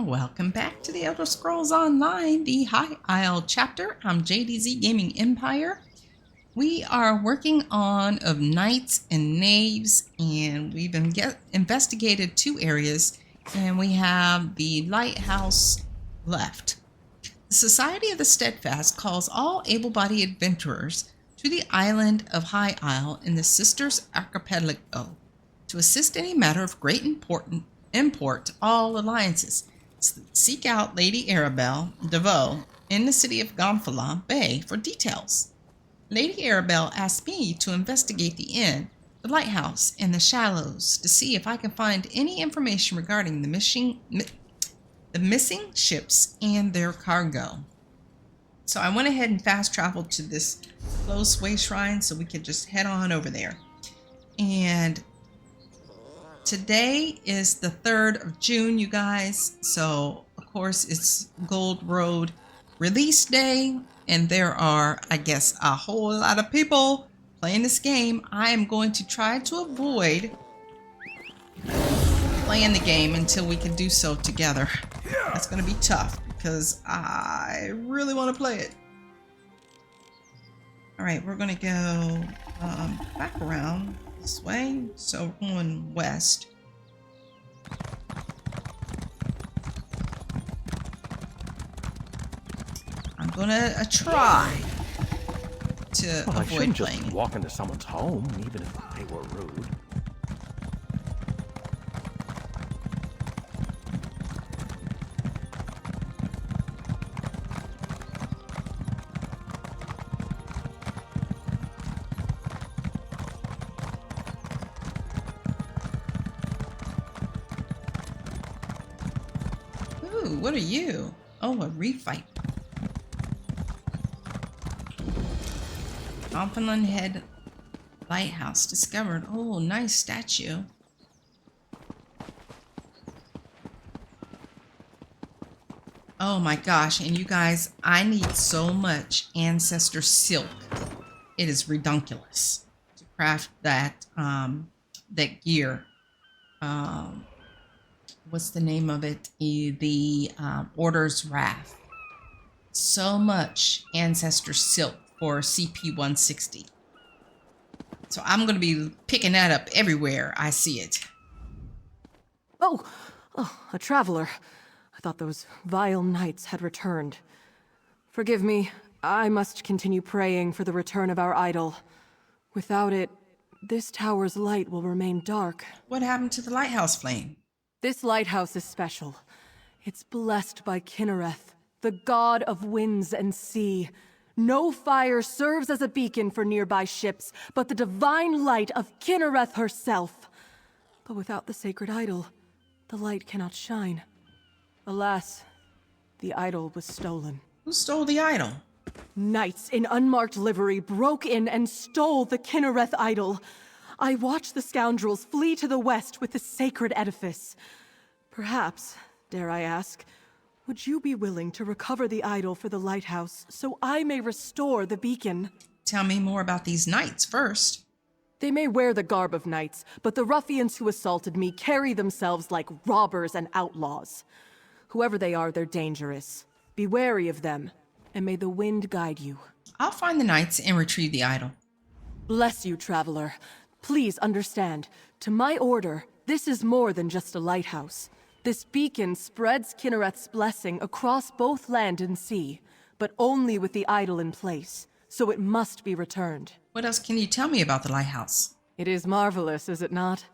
Welcome back to the Elder Scrolls Online, the High Isle chapter. I'm JDZ Gaming Empire. We are working on of knights and knaves, and we've investigated 2 areas, and we have the lighthouse left. The Society of the Steadfast calls all able-bodied adventurers to the island of High Isle in the Sisters Archipelago to assist any matter of great import to all alliances. Seek out Lady Arabelle DeVoe in the city of Gonfalon Bay for details. Lady Arabelle asked me to investigate the inn, the lighthouse, and the shallows to see if I can find any information regarding the missing ships and their cargo. So I went ahead and fast traveled to this close way shrine so we could just head on over there. And today is the 3rd of June, you guys. So, of course, it's Gold Road Release Day. And there are, I guess, a whole lot of people playing this game. I am going to try to avoid playing the game until we can do so together. That's going to be tough because I really want to play it. All right, we're going to go back around this way. So we're going west. I'm gonna try to I avoid shouldn't playing. Just walk into someone's home, even if they were rude. Ooh, what are you? Oh, a refight. Gonfalon Head Lighthouse discovered. Oh, nice statue. Oh my gosh, and you guys, I need so much ancestor silk. It is redunculous to craft that that gear. What's the name of it? The Order's Wrath. So much ancestor silk for CP 160. So I'm going to be picking that up everywhere I see it. Oh, a traveler. I thought those vile knights had returned. Forgive me, I must continue praying for the return of our idol. Without it, this tower's light will remain dark. What happened to the lighthouse flame? This lighthouse is special. It's blessed by Kinnereth, the god of winds and sea. No fire serves as a beacon for nearby ships, but the divine light of Kinnereth herself. But without the sacred idol, the light cannot shine. Alas, the idol was stolen. Who stole the idol? Knights in unmarked livery broke in and stole the Kinnereth idol. I watched the scoundrels flee to the west with the sacred edifice. Perhaps, dare I ask, would you be willing to recover the idol for the lighthouse so I may restore the beacon? Tell me more about these knights first. They may wear the garb of knights, but the ruffians who assaulted me carry themselves like robbers and outlaws. Whoever they are, they're dangerous. Be wary of them, and may the wind guide you. I'll find the knights and retrieve the idol. Bless you, traveler. Please understand, to my order, this is more than just a lighthouse. This beacon spreads Kinnereth's blessing across both land and sea, but only with the idol in place, so it must be returned. What else can you tell me about the lighthouse? It is marvelous, is it not?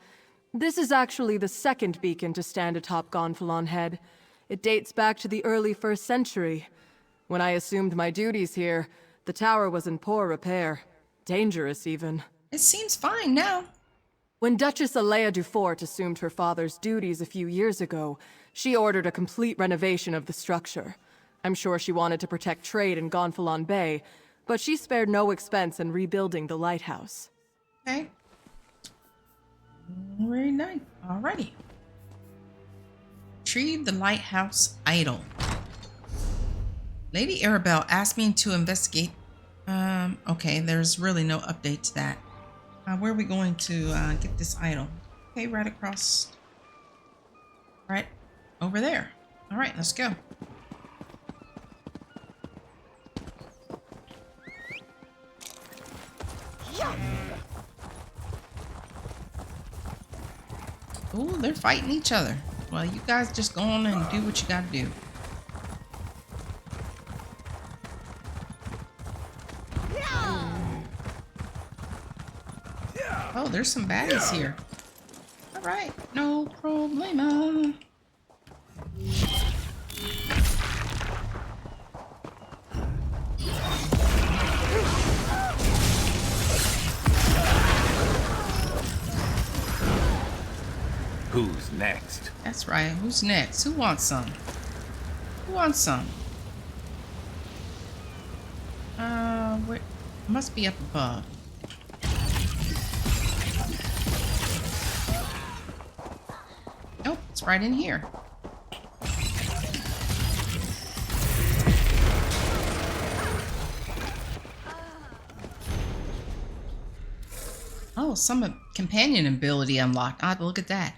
This is actually the second beacon to stand atop Gonfalon Head. It dates back to the early 1st century. When I assumed my duties here, the tower was in poor repair. Dangerous, even. It seems fine now. When Duchess Alea Dufort assumed her father's duties a few years ago, she ordered a complete renovation of the structure. I'm sure she wanted to protect trade in Gonfalon Bay, but she spared no expense in rebuilding the lighthouse. Okay. Very nice. Alrighty. Retrieve the lighthouse idol. Lady Arabelle asked me to investigate. Okay, there's really no update to that. Where are we going to get this idol? Okay, right across. Right over there. All right, let's go. Oh, they're fighting each other. Well, you guys just go on and do what you gotta do. Oh, there's some baddies here. All right, no problema. Who's next? That's right. Who's next? Who wants some? Who wants some? Where? Must be up above. Nope, it's right in here. Oh, some companion ability unlocked. Ah, look at that.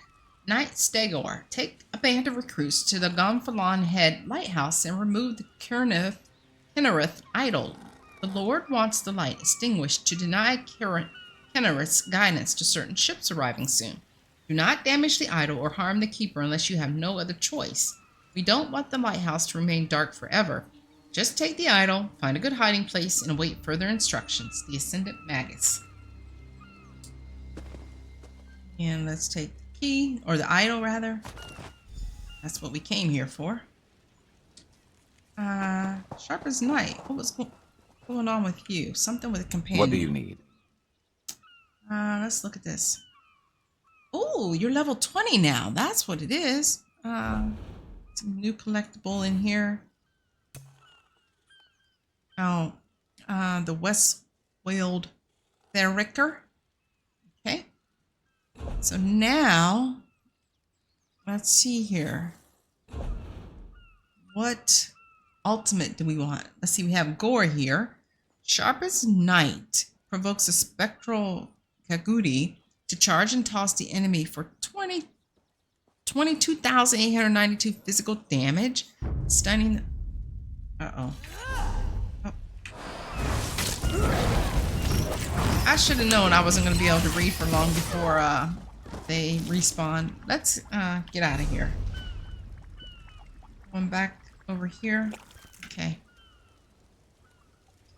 Knight Stegor. Take a band of recruits to the Gonfalon Head Lighthouse and remove the Kinnereth idol. The Lord wants the light extinguished to deny Kinnereth's guidance to certain ships arriving soon. Do not damage the idol or harm the keeper unless you have no other choice. We don't want the lighthouse to remain dark forever. Just take the idol, find a good hiding place, and await further instructions. The Ascendant Magus. And let's take the key, or the idol rather. That's what we came here for. Sharp as Knight. What was going on with you? Something with a companion. What do you need? Let's look at this. Oh, you're level 20 now. That's what it is. Some new collectible in here. Oh, the Westfield Thericker. Okay. So now, let's see here. What ultimate do we want? Let's see, we have Gore here. Sharp as Knight provokes a spectral Kagudi to charge and toss the enemy for 22,892 physical damage. Stunning. Uh-oh. Oh. I should have known I wasn't going to be able to read for long before they respawn. Let's get out of here. Going back over here. Okay.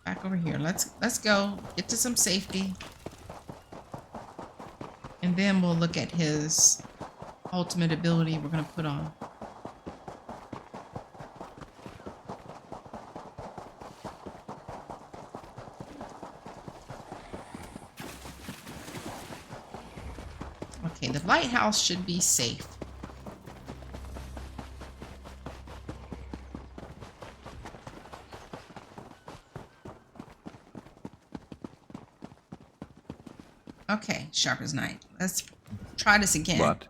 Back over here. Let's go. Get to some safety. And then we'll look at his ultimate ability we're going to put on. Okay, the lighthouse should be safe. Okay, Sharp as Knight. Let's try this again. What?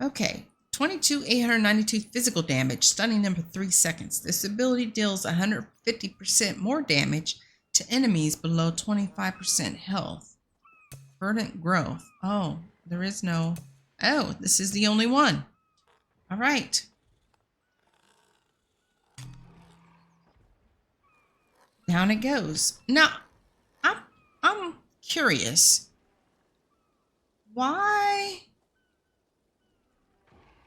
Okay, 22,892 physical damage, stunning them for 3 seconds. This ability deals 150% more damage to enemies below 25% health. Verdant growth. Oh, there is no... Oh, this is the only one. All right. Down it goes. Now, I'm curious. Why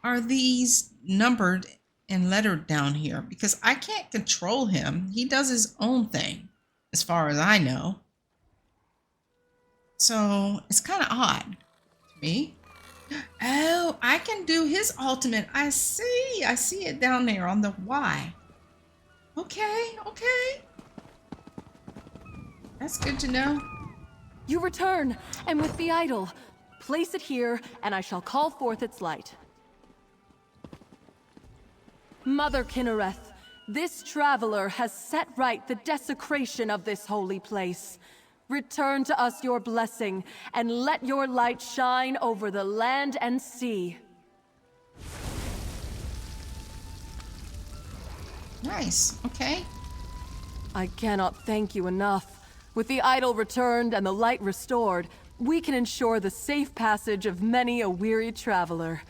are these numbered and lettered down here? Because I can't control him. He does his own thing, as far as I know. So it's kind of odd to me. Oh, I can do his ultimate. I see it down there on the Y. Okay. That's good to know. You return, and with the idol, place it here, and I shall call forth its light. Mother Kinnereth, this traveler has set right the desecration of this holy place. Return to us your blessing, and let your light shine over the land and sea. Nice. Okay. I cannot thank you enough. With the idol returned and the light restored, We can ensure the safe passage of many a weary traveler.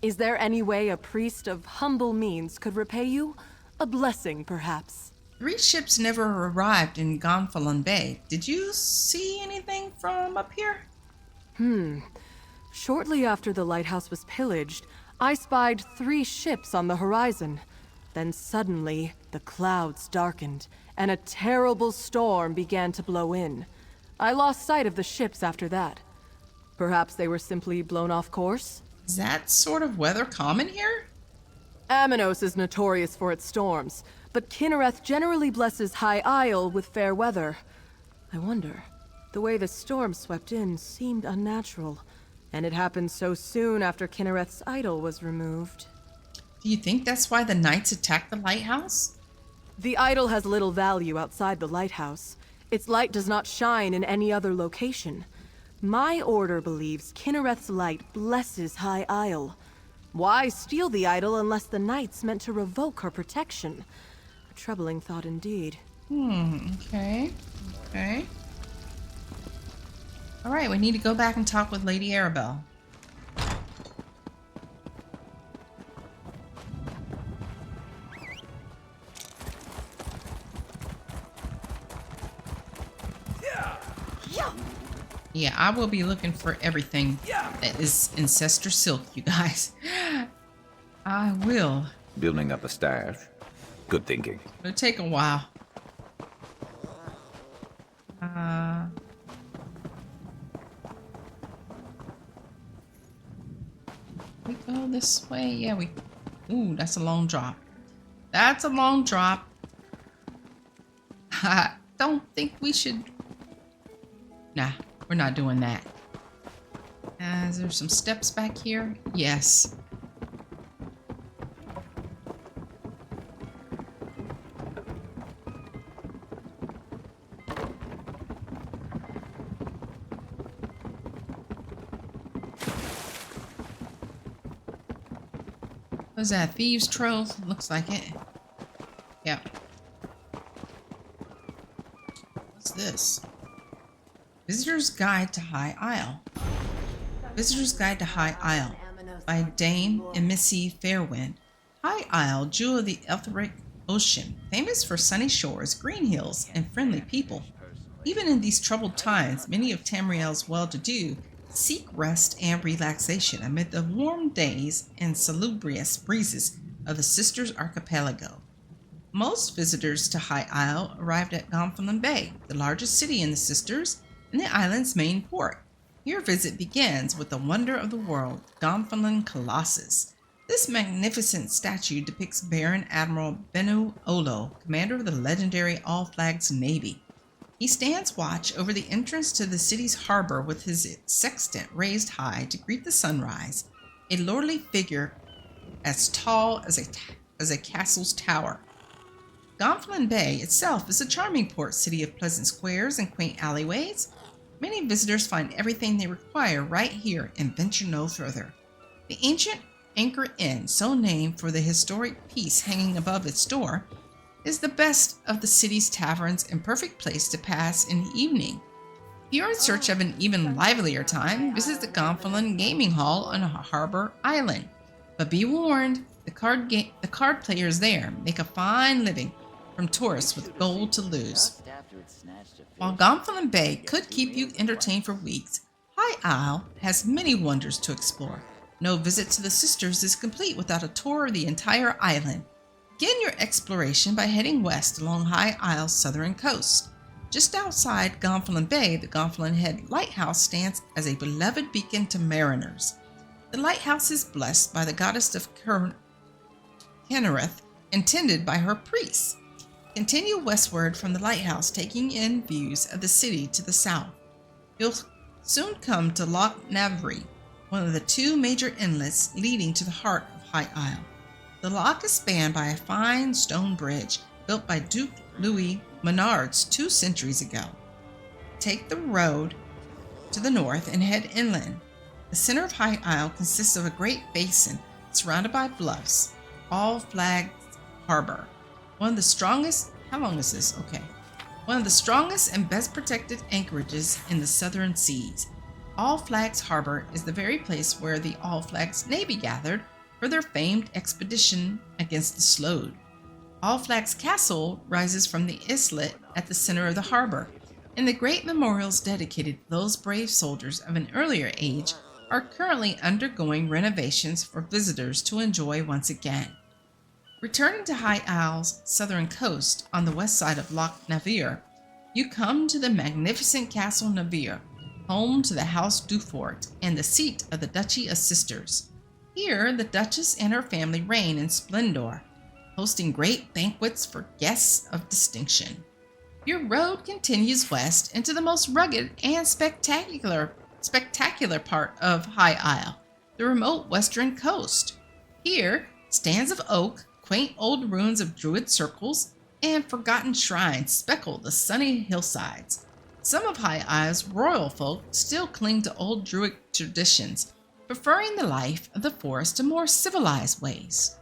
Is there any way a priest of humble means could repay you? A blessing, perhaps? 3 ships never arrived in Gonfalon Bay. Did you see anything from up here? Shortly after the lighthouse was pillaged, I spied 3 ships on the horizon. Then suddenly, the clouds darkened, and a terrible storm began to blow in. I lost sight of the ships after that. Perhaps they were simply blown off course? Is that sort of weather common here? Aminos is notorious for its storms, but Kinnereth generally blesses High Isle with fair weather. I wonder, the way the storm swept in seemed unnatural, and it happened so soon after Kinnereth's idol was removed. Do you think that's why the knights attacked the lighthouse? The idol has little value outside the lighthouse. Its light does not shine in any other location. My order believes Kinnereth's light blesses High Isle. Why steal the idol unless the knights meant to revoke her protection? A troubling thought indeed. Okay. Alright, we need to go back and talk with Lady Arabelle. Yeah, I will be looking for everything that is Ancestor Silk, you guys. I will. Building up a stash. Good thinking. It'll take a while. We go this way. Yeah, we... Ooh, that's a long drop. That's a long drop. I don't think we should... Nah, we're not doing that. Is there some steps back here? Yes. What's that? Thieves' Trove? Looks like it. Yep. What's this? Visitor's Guide to High Isle. Visitor's Guide to High Isle by Dame Emissy Fairwind. High Isle, jewel of the Etheric Ocean, famous for sunny shores, green hills, and friendly people. Even in these troubled times, many of Tamriel's well-to-do seek rest and relaxation amid the warm days and salubrious breezes of the Sisters Archipelago. Most visitors to High Isle arrived at Gonfalon Bay, the largest city in the Sisters and the island's main port. Your visit begins with the wonder of the world, Gonfalon Colossus. This magnificent statue depicts Baron Admiral Benu Olo, commander of the legendary All Flags Navy. He stands watch over the entrance to the city's harbor with his sextant raised high to greet the sunrise, a lordly figure as tall as a castle's tower. Gonfalon Bay itself is a charming port city of pleasant squares and quaint alleyways. Many visitors find everything they require right here and venture no further. The ancient Anchor Inn, so named for the historic piece hanging above its door, is the best of the city's taverns and perfect place to pass an evening. If you're in search of an even livelier time, visit the Gonfalon Gaming Hall on Harbor Island. But be warned, the card players there make a fine living from tourists with gold to lose. While Gonfalon Bay could keep you entertained for weeks, High Isle has many wonders to explore. No visit to the Sisters is complete without a tour of the entire island. Begin your exploration by heading west along High Isle's southern coast. Just outside Gonfalon Bay, the Gonfalon Head Lighthouse stands as a beloved beacon to mariners. The lighthouse is blessed by the goddess of Kinnereth and tended by her priests. Continue westward from the lighthouse, taking in views of the city to the south. You'll soon come to Loch Navry, one of the 2 major inlets leading to the heart of High Isle. The loch is spanned by a fine stone bridge built by Duke Louis Menards 2 centuries ago. Take the road to the north and head inland. The center of High Isle consists of a great basin surrounded by bluffs, All Flags Harbor. One of the strongest and best protected anchorages in the southern seas. All Flags Harbor is the very place where the All Flags Navy gathered for their famed expedition against the Slode. All Flags Castle rises from the islet at the center of the harbor, and the great memorials dedicated to those brave soldiers of an earlier age are currently undergoing renovations for visitors to enjoy once again. Returning to High Isle's southern coast on the west side of Loch Navier, you come to the magnificent Castle Navier, home to the House Dufort and the seat of the Duchy of Sisters. Here, the Duchess and her family reign in splendor, hosting great banquets for guests of distinction. Your road continues west into the most rugged and spectacular part of High Isle, the remote western coast. Here, stands of oak, quaint old ruins of druid circles, and forgotten shrines speckle the sunny hillsides. Some of High Isle's royal folk still cling to old druid traditions, preferring the life of the forest to more civilized ways.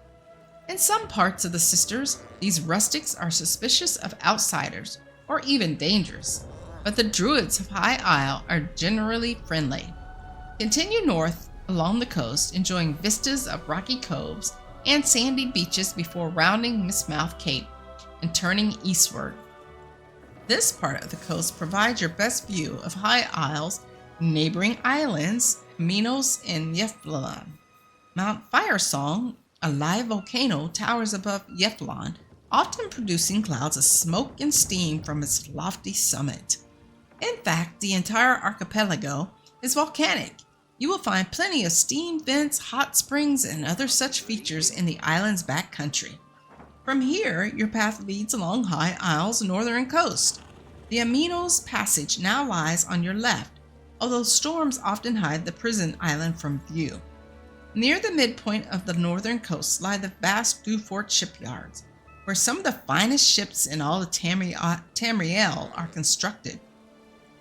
In some parts of the Sisters, these rustics are suspicious of outsiders, or even dangerous, but the druids of High Isle are generally friendly. Continue north along the coast, enjoying vistas of rocky coves and sandy beaches before rounding Mistmouth Cape and turning eastward. This part of the coast provides your best view of High Isle's neighboring islands, Minos and Yeflon. Mount Firesong, a live volcano, towers above Yeflon, often producing clouds of smoke and steam from its lofty summit. In fact, the entire archipelago is volcanic. You will find plenty of steam vents, hot springs, and other such features in the island's backcountry. From here, your path leads along High Isle's northern coast. The Aminos Passage now lies on your left, although storms often hide the prison island from view. Near the midpoint of the northern coast lie the vast Dufort shipyards, where some of the finest ships in all of Tamriel are constructed.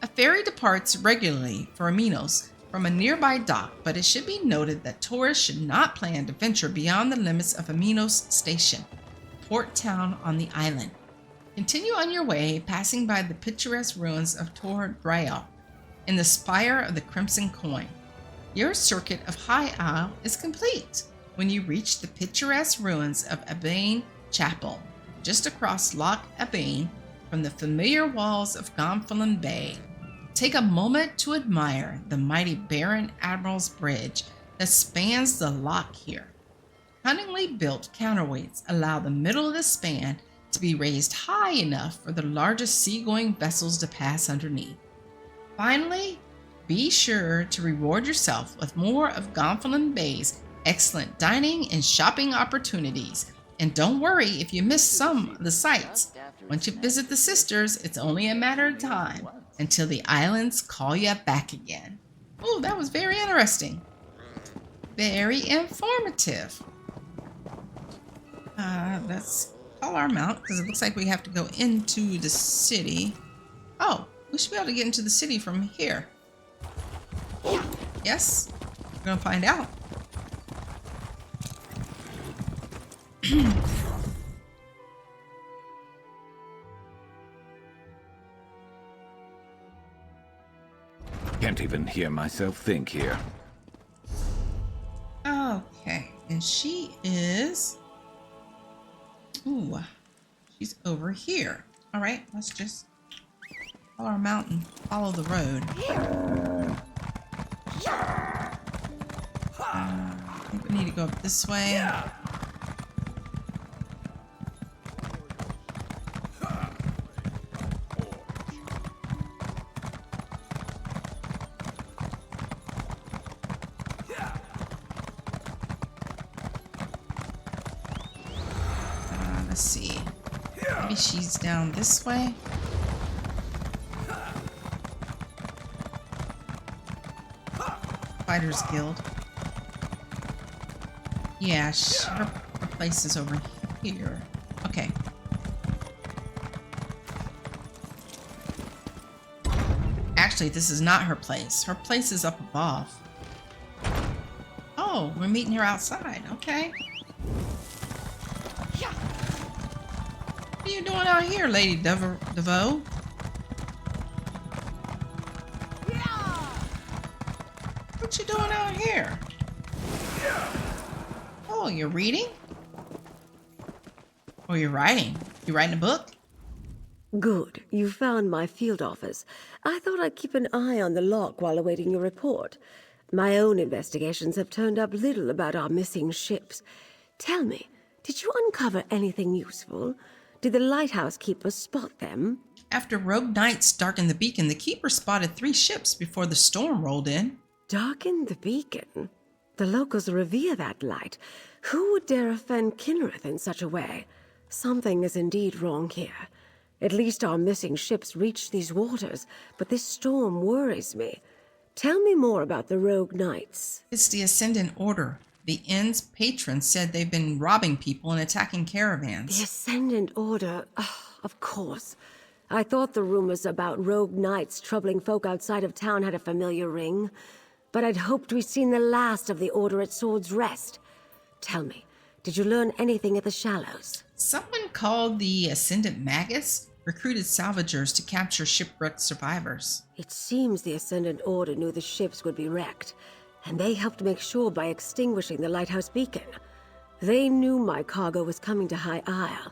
A ferry departs regularly for Aminos from a nearby dock, but it should be noted that tourists should not plan to venture beyond the limits of Aminos Station, port town on the island. Continue on your way, passing by the picturesque ruins of Tor Brael and the spire of the Crimson Coin. Your circuit of High Isle is complete when you reach the picturesque ruins of Abane Chapel, just across Loch Abane from the familiar walls of Gonfalon Bay. Take a moment to admire the mighty Baron Admiral's Bridge that spans the loch here. Cunningly built counterweights allow the middle of the span to be raised high enough for the largest seagoing vessels to pass underneath. Finally, be sure to reward yourself with more of Gonfalon Bay's excellent dining and shopping opportunities. And don't worry if you miss some of the sights. Once you visit the Sisters, it's only a matter of time until the islands call you back again. Oh, that was very interesting. Very informative. Let's call our mount because it looks like we have to go into the city. Oh, we should be able to get into the city from here. Yes, we're gonna find out. Can't even hear myself think here. Okay, and she is... Ooh, she's over here. All right, let's just follow our mountain, follow the road. I think we need to go up this way. Let's see. Maybe she's down this way. Fighters Guild. Yeah, her place is over here. Okay. Actually, this is not her place. Her place is up above. Oh, we're meeting her outside. Okay. What are you doing out here, Lady DeVoe? What you doing out here? Oh, you're reading? Or you're writing? You writing a book? Good. You found my field office. I thought I'd keep an eye on the lock while awaiting your report. My own investigations have turned up little about our missing ships. Tell me, did you uncover anything useful? Did the lighthouse keeper spot them? After rogue knights darkened the beacon, the keeper spotted 3 ships before the storm rolled in. Darken the beacon? The locals revere that light. Who would dare offend Kinnereth in such a way? Something is indeed wrong here. At least our missing ships reached these waters, but this storm worries me. Tell me more about the rogue knights. It's the Ascendant Order. The Inn's patrons said they've been robbing people and attacking caravans. The Ascendant Order? Of course. I thought the rumors about rogue knights troubling folk outside of town had a familiar ring, but I'd hoped we'd seen the last of the Order at Sword's Rest. Tell me, did you learn anything at the Shallows? Someone called the Ascendant Magus recruited salvagers to capture shipwrecked survivors. It seems the Ascendant Order knew the ships would be wrecked, and they helped make sure by extinguishing the lighthouse beacon. They knew my cargo was coming to High Isle.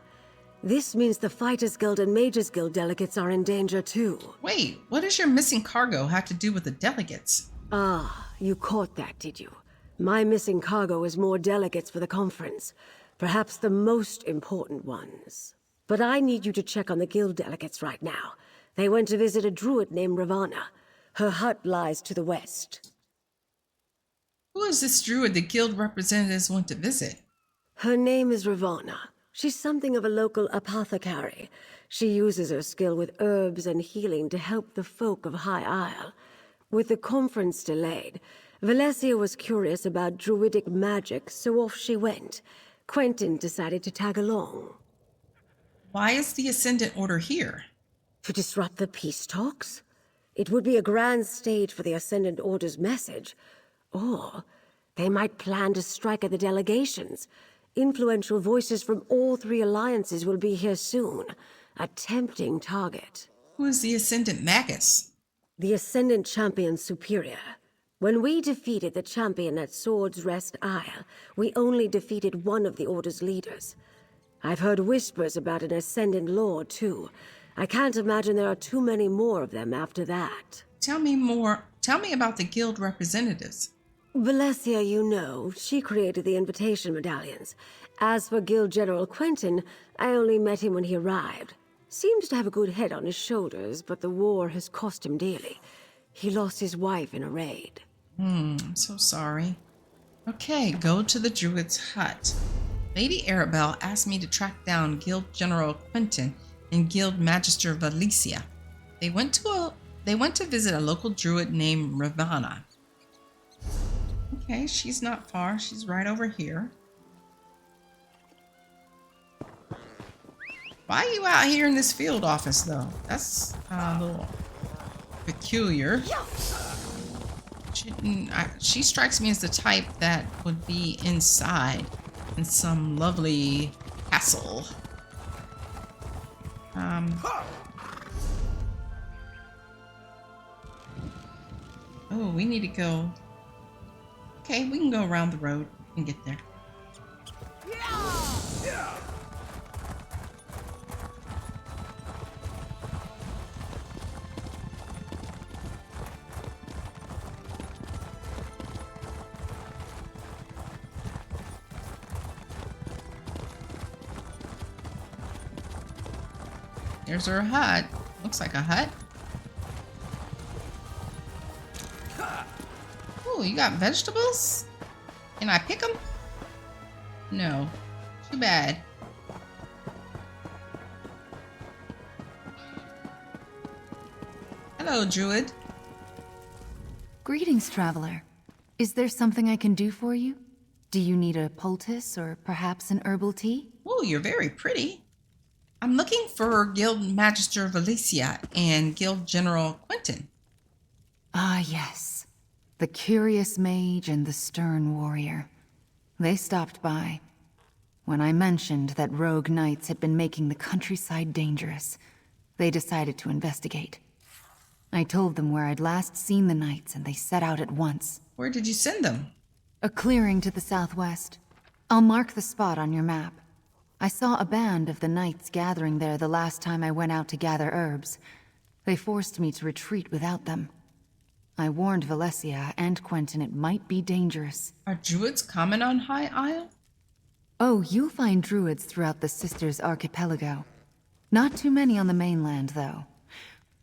This means the Fighters Guild and Mages Guild delegates are in danger too. Wait, what does your missing cargo have to do with the delegates? Ah, you caught that, did you? My missing cargo is more delegates for the conference. Perhaps the most important ones. But I need you to check on the guild delegates right now. They went to visit a druid named Ravana. Her hut lies to the west. Who is this druid the guild representatives went to visit? Her name is Ravana. She's something of a local apothecary. She uses her skill with herbs and healing to help the folk of High Isle. With the conference delayed, Valencia was curious about druidic magic, so off she went. Quentin decided to tag along. Why is the Ascendant Order here? To disrupt the peace talks? It would be a grand stage for the Ascendant Order's message. Or they might plan to strike at the delegations. Influential voices from all 3 alliances will be here soon. A tempting target. Who is the Ascendant Magus? The Ascendant Champion Superior. When we defeated the champion at Sword's Rest Isle, we only defeated one of the Order's leaders. I've heard whispers about an Ascendant Lord, too. I can't imagine there are too many more of them after that. Tell me more. Tell me about the guild representatives. Valencia, you know, she created the invitation medallions. As for Guild General Quentin, I only met him when he arrived. Seems to have a good head on his shoulders, but the war has cost him dearly. He lost his wife in a raid. I'm so sorry. Okay, go to the druid's hut. Lady Arabelle asked me to track down Guild General Quentin and Guild Magister Valencia. They went to visit a local druid named Ravana. Okay, she's not far. She's right over here. Why are you out here in this field office, though? That's a little peculiar. She strikes me as the type that would be inside in some lovely castle. Oh, we need to go. Okay, we can go around the road and get there. There's her hut. Looks like a hut. Ooh, you got vegetables? Can I pick them? No. Too bad. Hello, Druid. Greetings, traveler. Is there something I can do for you? Do you need a poultice or perhaps an herbal tea? Oh, you're very pretty. I'm looking for Guild Magister Valencia and Guild General Quentin. Ah, yes. The curious mage and the stern warrior. They stopped by. When I mentioned that rogue knights had been making the countryside dangerous, they decided to investigate. I told them where I'd last seen the knights, and they set out at once. Where did you send them? A clearing to the southwest. I'll mark the spot on your map. I saw a band of the knights gathering there the last time I went out to gather herbs. They forced me to retreat without them. I warned Valencia and Quentin it might be dangerous. Are druids common on High Isle? Oh, you'll find druids throughout the Sisters Archipelago. Not too many on the mainland, though.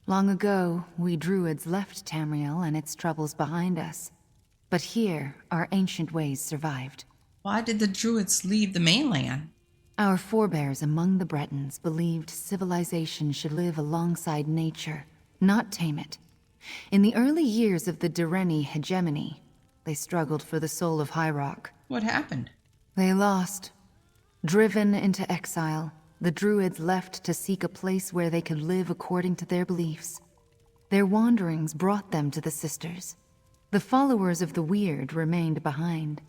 Long ago, we druids left Tamriel and its troubles behind us. But here, our ancient ways survived. Why did the druids leave the mainland? Our forebears among the Bretons believed civilization should live alongside nature, not tame it. In the early years of the Direni hegemony, they struggled for the soul of High Rock. What happened? They lost. Driven into exile, the druids left to seek a place where they could live according to their beliefs. Their wanderings brought them to the Sisters. The followers of the Weird remained behind.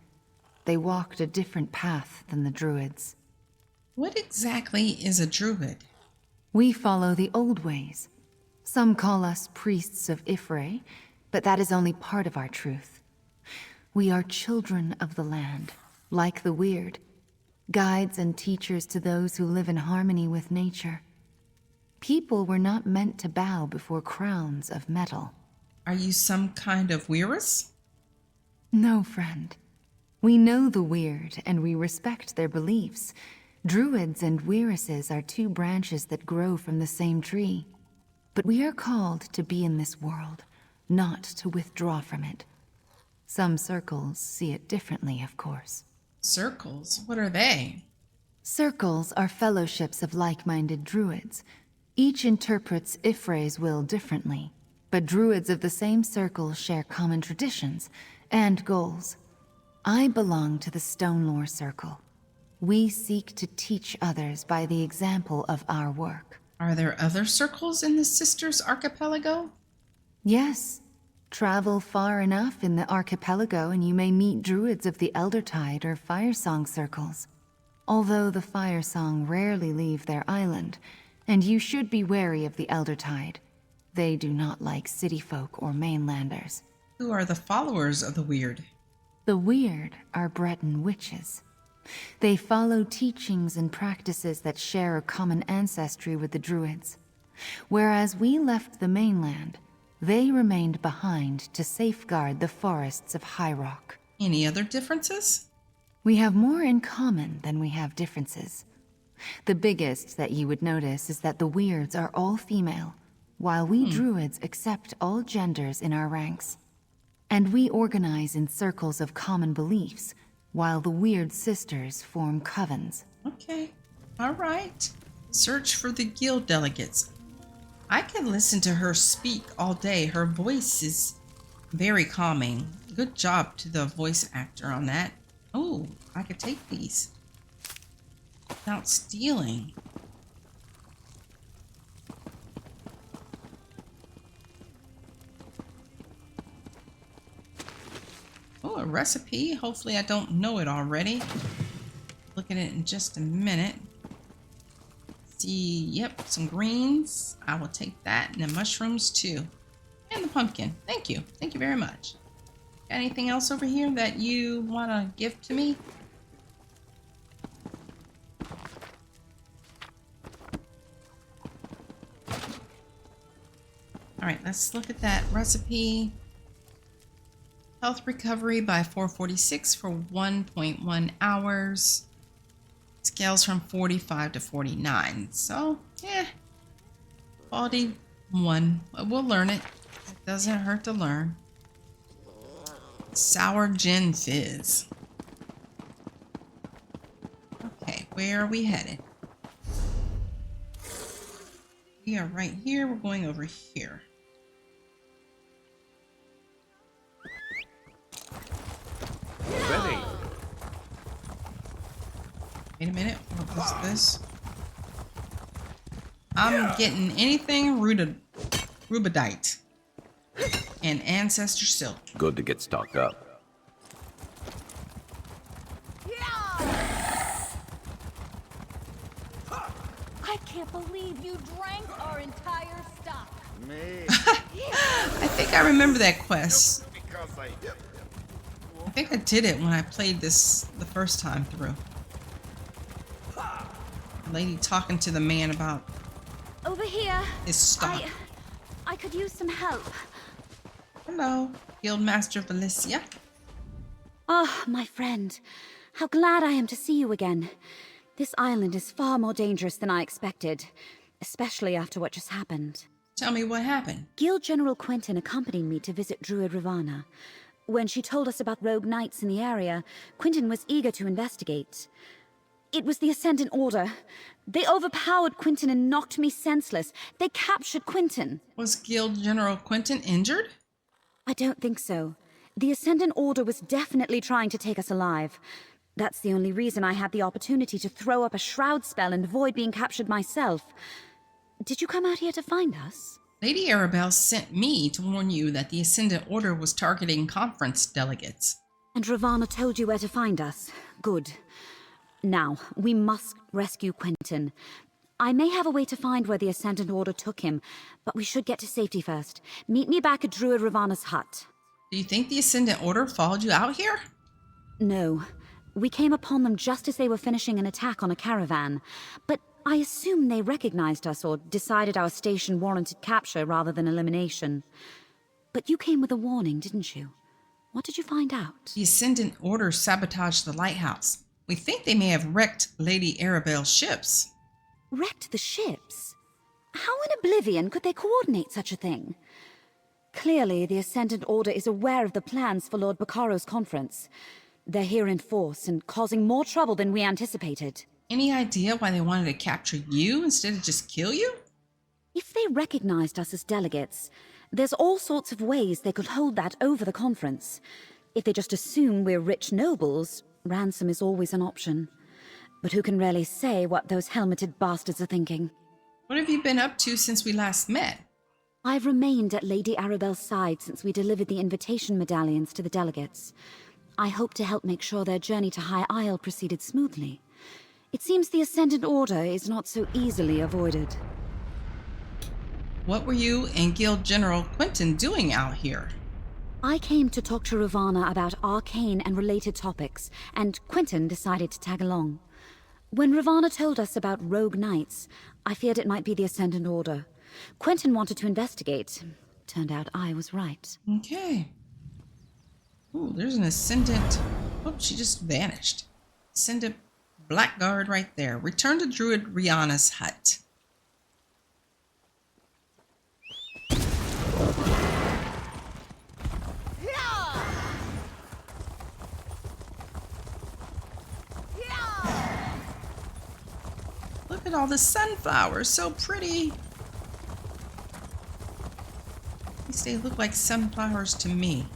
They walked a different path than the druids. What exactly is a druid? We follow the old ways. Some call us priests of Ifre, but that is only part of our truth. We are children of the land, like the Weird, guides and teachers to those who live in harmony with nature. People were not meant to bow before crowns of metal. Are you some kind of Weirus? No, friend. We know the Weird, and we respect their beliefs. Druids and Weirises are two branches that grow from the same tree. But we are called to be in this world, not to withdraw from it. Some circles see it differently, of course. Circles? What are they? Circles are fellowships of like-minded druids. Each interprets Ifre's will differently, but druids of the same circle share common traditions and goals. I belong to the Stonelore Circle. We seek to teach others by the example of our work. Are there other circles in the Sisters Archipelago? Yes. Travel far enough in the archipelago and you may meet druids of the Eldertide or Firesong circles. Although the Firesong rarely leave their island, and you should be wary of the Eldertide. They do not like city folk or mainlanders. Who are the followers of the Weird? The Weird are Breton witches. They follow teachings and practices that share a common ancestry with the druids. Whereas we left the mainland, they remained behind to safeguard the forests of High Rock. Any other differences? We have more in common than we have differences. The biggest that you would notice is that the Weirds are all female, while we druids accept all genders in our ranks. And we organize in circles of common beliefs, while the Weird Sisters form covens. Okay, all right. Search for the guild delegates. I can listen to her speak all day. Her voice is very calming. Good job to the voice actor on that. Oh, I could take these without stealing. Oh, a recipe. Hopefully I don't know it already. Look at it in just a minute. See, yep, some greens. I will take that, and the mushrooms too. And the pumpkin. Thank you. Thank you very much. Got anything else over here that you want to give to me? Alright, let's look at that recipe. Health recovery by 446 for 1.1 hours. Scales from 45 to 49. So, yeah. Quality 1. We'll learn it. It doesn't hurt to learn. Sour gin fizz. Okay, where are we headed? We are right here. We're going over here. Ready. Wait a minute. What was this? I'm getting anything rubidite and ancestor silk. Good to get stocked up. I can't believe you drank our entire stock. I think I remember that quest. I think I did it when I played this the first time through. The lady talking to the man about Over here. his stock. I could use some help. Hello, Guildmaster Valencia. Oh, my friend. How glad I am to see you again. This island is far more dangerous than I expected, especially after what just happened. Tell me what happened. Guild General Quentin accompanied me to visit Druid Ravana. When she told us about rogue knights in the area, Quentin was eager to investigate. It was the Ascendant Order. They overpowered Quentin and knocked me senseless. They captured Quentin. Was Guild General Quentin injured? I don't think so. The Ascendant Order was definitely trying to take us alive. That's the only reason I had the opportunity to throw up a shroud spell and avoid being captured myself. Did you come out here to find us? Lady Arabelle sent me to warn you that the Ascendant Order was targeting conference delegates. And Ravana told you where to find us. Good. Now, we must rescue Quentin. I may have a way to find where the Ascendant Order took him, but we should get to safety first. Meet me back at Druid Ravana's hut. Do you think the Ascendant Order followed you out here? No. We came upon them just as they were finishing an attack on a caravan. But I assume they recognized us or decided our station warranted capture rather than elimination. But you came with a warning, didn't you? What did you find out? The Ascendant Order sabotaged the lighthouse. We think they may have wrecked Lady Arabelle's ships. Wrecked the ships? How in oblivion could they coordinate such a thing? Clearly, the Ascendant Order is aware of the plans for Lord Baccaro's conference. They're here in force and causing more trouble than we anticipated. Any idea why they wanted to capture you instead of just kill you? If they recognized us as delegates, there's all sorts of ways they could hold that over the conference. If they just assume we're rich nobles, ransom is always an option. But who can really say what those helmeted bastards are thinking? What have you been up to since we last met? I've remained at Lady Arabelle's side since we delivered the invitation medallions to the delegates. I hope to help make sure their journey to High Isle proceeded smoothly. It seems the Ascendant Order is not so easily avoided. What were you and Guild General Quentin doing out here? I came to talk to Ravana about arcane and related topics, and Quentin decided to tag along. When Ravana told us about rogue knights, I feared it might be the Ascendant Order. Quentin wanted to investigate. Turned out I was right. Okay. Ooh, there's an Ascendant. Oh, she just vanished. Ascendant Blackguard right there. Return to Druid Rihanna's hut. Look at all the sunflowers, so pretty. At least they look like sunflowers to me.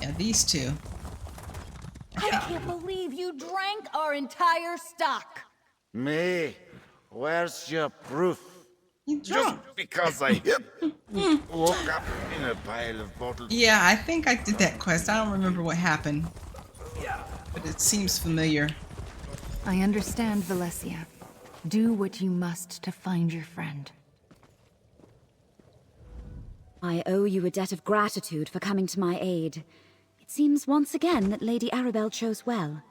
Yeah, these two. I can't believe you drank our entire stock. Me? Where's your proof? You drunk. Just because I woke up in a pile of bottles. Yeah, I think I did that quest. I don't remember what happened. But it seems familiar. I understand, Valencia. Do what you must to find your friend. I owe you a debt of gratitude for coming to my aid. It seems once again that Lady Arabelle chose well.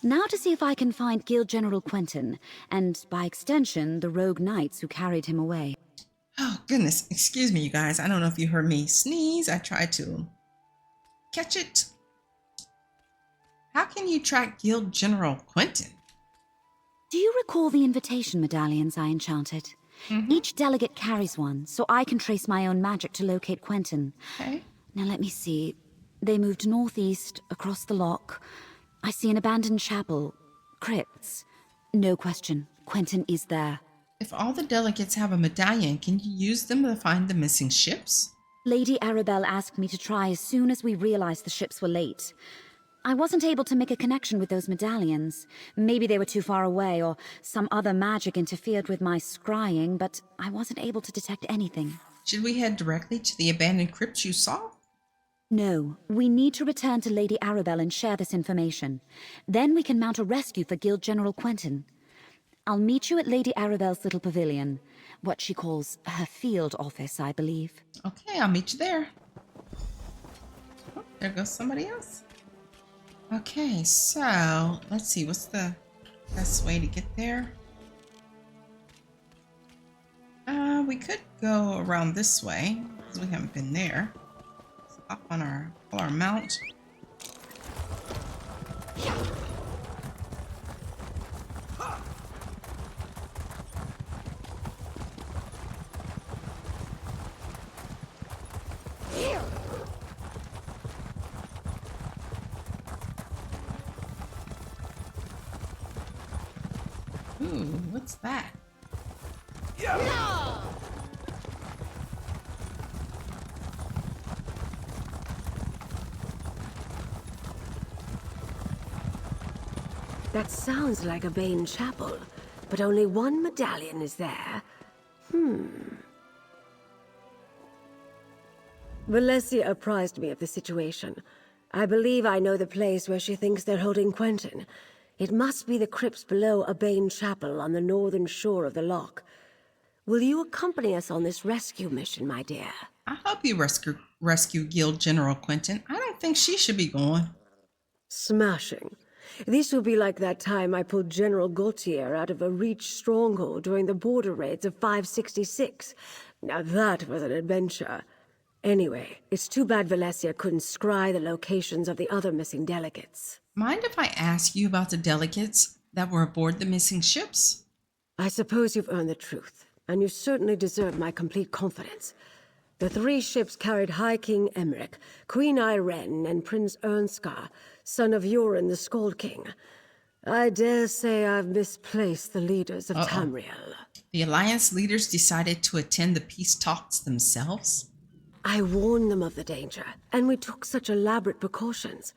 Now to see if I can find Guild General Quentin, and by extension, the rogue knights who carried him away. Oh, goodness. Excuse me, you guys. I don't know if you heard me sneeze. I tried to catch it. How can you track Guild General Quentin? Do you recall the invitation medallions I enchanted? Each delegate carries one, so I can trace my own magic to locate Quentin. Okay. Now let me see. They moved northeast, across the lock. I see an abandoned chapel. Crypts. No question. Quentin is there. If all the delegates have a medallion, can you use them to find the missing ships? Lady Arabelle asked me to try as soon as we realized the ships were late. I wasn't able to make a connection with those medallions. Maybe they were too far away, or some other magic interfered with my scrying, but I wasn't able to detect anything. Should we head directly to the abandoned crypts you saw? No, we need to return to Lady Arabelle and share this information. Then we can mount a rescue for Guild General Quentin. I'll meet you at Lady Arabelle's little pavilion. What she calls her field office, I believe. Okay, I'll meet you there. Oh, there goes somebody else. Okay, so let's see. What's the best way to get there? We could go around this way because we haven't been there. Let's hop on our mount. Ooh, what's that? That sounds like a Bane chapel, but only one medallion is there. Valencia apprised me of the situation. I believe I know the place where she thinks they're holding Quentin. It must be the crypts below a Bane chapel on the northern shore of the loch. Will you accompany us on this rescue mission, my dear? I'll help you rescue Guild General Quentin. I don't think she should be going. Smashing. This will be like that time I pulled General Gautier out of a Reach stronghold during the border raids of 566. Now that was an adventure. Anyway, it's too bad Valencia couldn't scry the locations of the other missing delegates. Mind if I ask you about the delegates that were aboard the missing ships? I suppose you've earned the truth, and you certainly deserve my complete confidence. The 3 ships carried High King Emmerich, Queen Irene, and Prince Ernskar, son of Yoren the Skald King. I dare say I've misplaced the leaders of Tamriel. The Alliance leaders decided to attend the peace talks themselves? I warned them of the danger, and we took such elaborate precautions.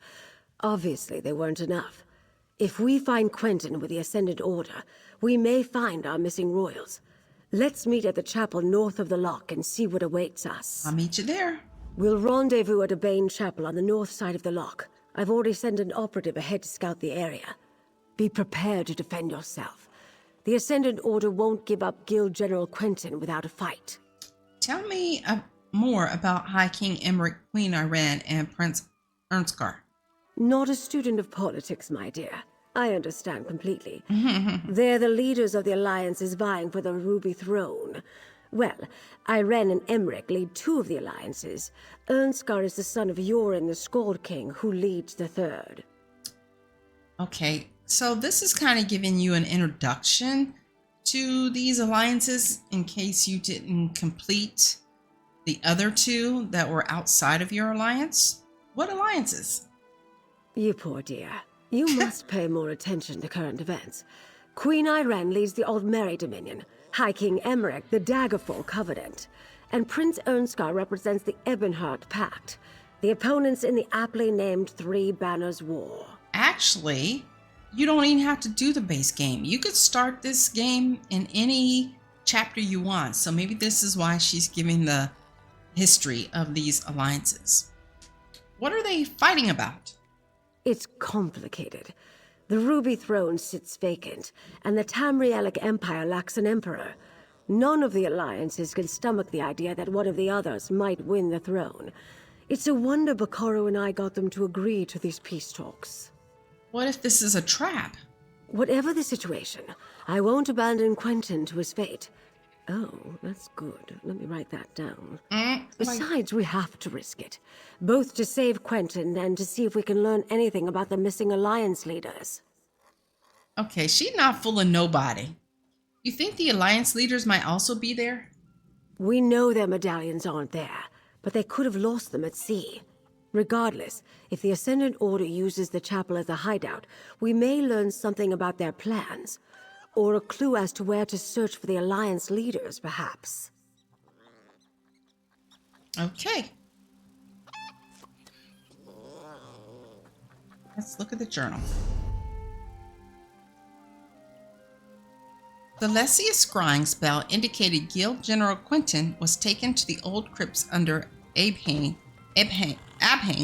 Obviously, they weren't enough. If we find Quentin with the Ascendant Order, we may find our missing royals. Let's meet at the chapel north of the loch and see what awaits us. I'll meet you there. We'll rendezvous at a Bane chapel on the north side of the loch. I've already sent an operative ahead to scout the area. Be prepared to defend yourself. The Ascendant Order won't give up Guild General Quentin without a fight. Tell me more about High King Emmerich, Queen Irene, and Prince Ernskar. Not a student of politics, my dear. I understand completely. They're the leaders of the alliances vying for the Ruby Throne. Well, Irene and Emmerich lead 2 of the alliances. Ernskar is the son of Yoren the Skald King, who leads the 3rd. Okay, so this is kind of giving you an introduction to these alliances in case you didn't complete the other 2 that were outside of your alliance. What alliances? You poor dear. You must pay more attention to current events. Queen Irene leads the Aldmeri Dominion, High King Emmerich the Daggerfall Covenant, and Prince Ernskar represents the Ebonheart Pact, the opponents in the aptly named 3 Banners War. Actually, you don't even have to do the base game. You could start this game in any chapter you want. So maybe this is why she's giving the history of these alliances. What are they fighting about? It's complicated. The Ruby Throne sits vacant, and the Tamrielic Empire lacks an emperor. None of the alliances can stomach the idea that one of the others might win the throne. It's a wonder Bakaro and I got them to agree to these peace talks. What if this is a trap? Whatever the situation, I won't abandon Quentin to his fate. Oh, that's good. Let me write that down. Besides, we have to risk it. Both to save Quentin and to see if we can learn anything about the missing Alliance leaders. Okay, she's not fooling nobody. You think the Alliance leaders might also be there? We know their medallions aren't there, but they could have lost them at sea. Regardless, if the Ascendant Order uses the chapel as a hideout, we may learn something about their plans. Or a clue as to where to search for the Alliance leaders, perhaps. Okay. Let's look at the journal. The Lessia scrying spell indicated Guild General Quentin was taken to the old crypts under Abhain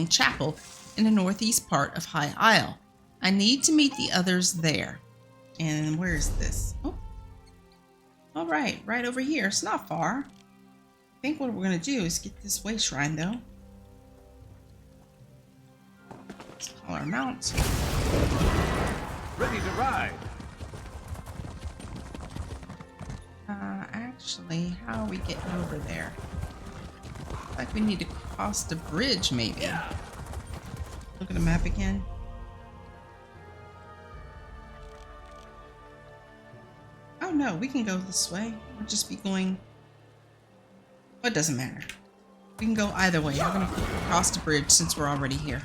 Chapel in the northeast part of High Isle. I need to meet the others there. And where is this? Oh, all right over here. It's not far. I think what we're going to do is get this way shrine, though. Let's call our mounts. Ready to ride. Actually, how are we getting over there? Like we need to cross the bridge, maybe. Look at the map again. Oh no, we can go this way. We'll just be going. Well, it doesn't matter. We can go either way. We're gonna cross the bridge since we're already here.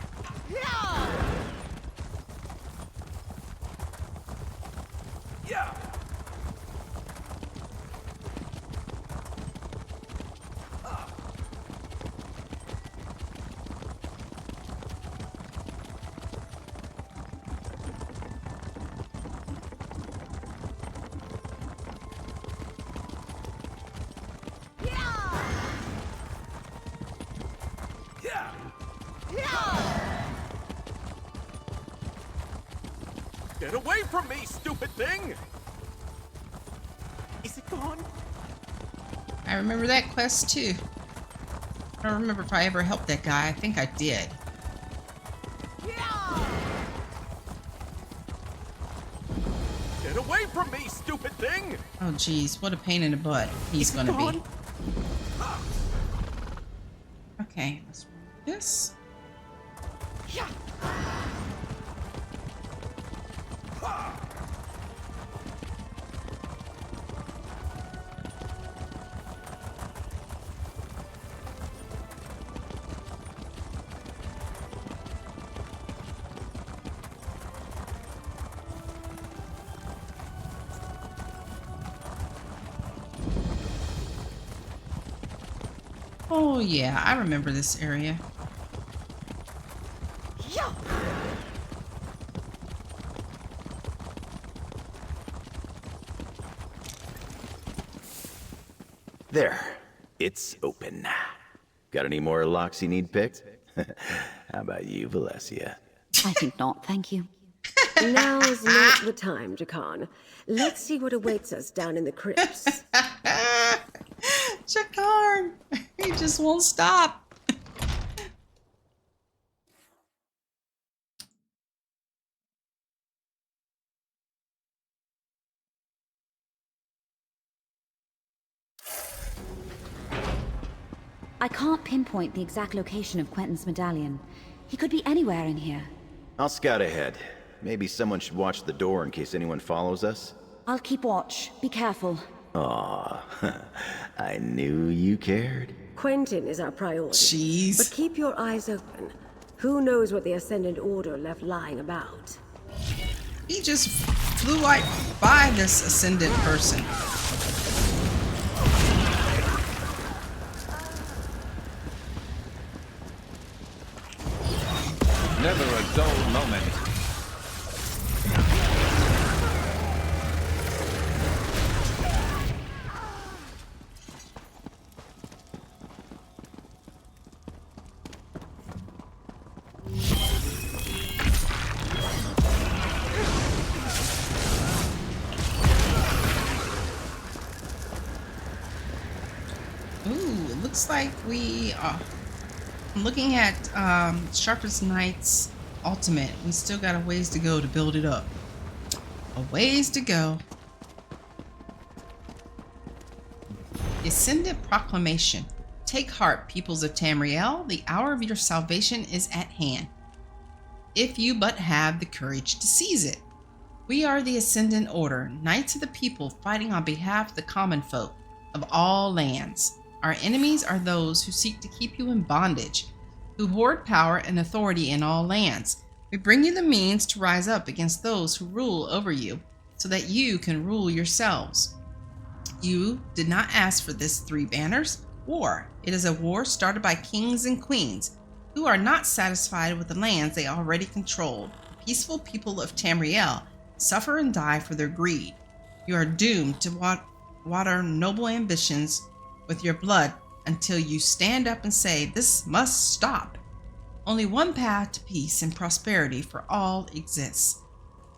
Get away from me, stupid thing! Is it gone? I remember that quest too. I don't remember if I ever helped that guy. I think I did. Get away from me, stupid thing! Oh geez, what a pain in the butt he's gonna be. Okay, let's remove this. Oh yeah, I remember this area. There. It's open. Got any more locks you need picked? How about you, Valencia? I think not, thank you. Now's not the time, Jakan. Let's see what awaits us down in the crypts. Jakarn! He just won't stop. I can't pinpoint the exact location of Quentin's medallion. He could be anywhere in here. I'll scout ahead. Maybe someone should watch the door in case anyone follows us. I'll keep watch. Be careful. Aw, I knew you cared. Quentin is our priority. Jeez. But keep your eyes open. Who knows what the Ascendant Order left lying about? He just flew right by this ascendant person. Never a dull moment. Ooh, it looks like we are looking at Sharpest Knight's ultimate. We still got a ways to go to build it up. A ways to go. Ascendant Proclamation. Take heart, peoples of Tamriel. The hour of your salvation is at hand, if you but have the courage to seize it. We are the Ascendant Order, Knights of the People, fighting on behalf of the common folk of all lands. Our enemies are those who seek to keep you in bondage, who hoard power and authority in all lands. We bring you the means to rise up against those who rule over you, so that you can rule yourselves. You did not ask for this 3 banners war. It is a war started by kings and queens who are not satisfied with the lands they already controlled. The peaceful people of Tamriel suffer and die for their greed. You are doomed to water noble ambitions with your blood until you stand up and say, this must stop. Only one path to peace and prosperity for all exists.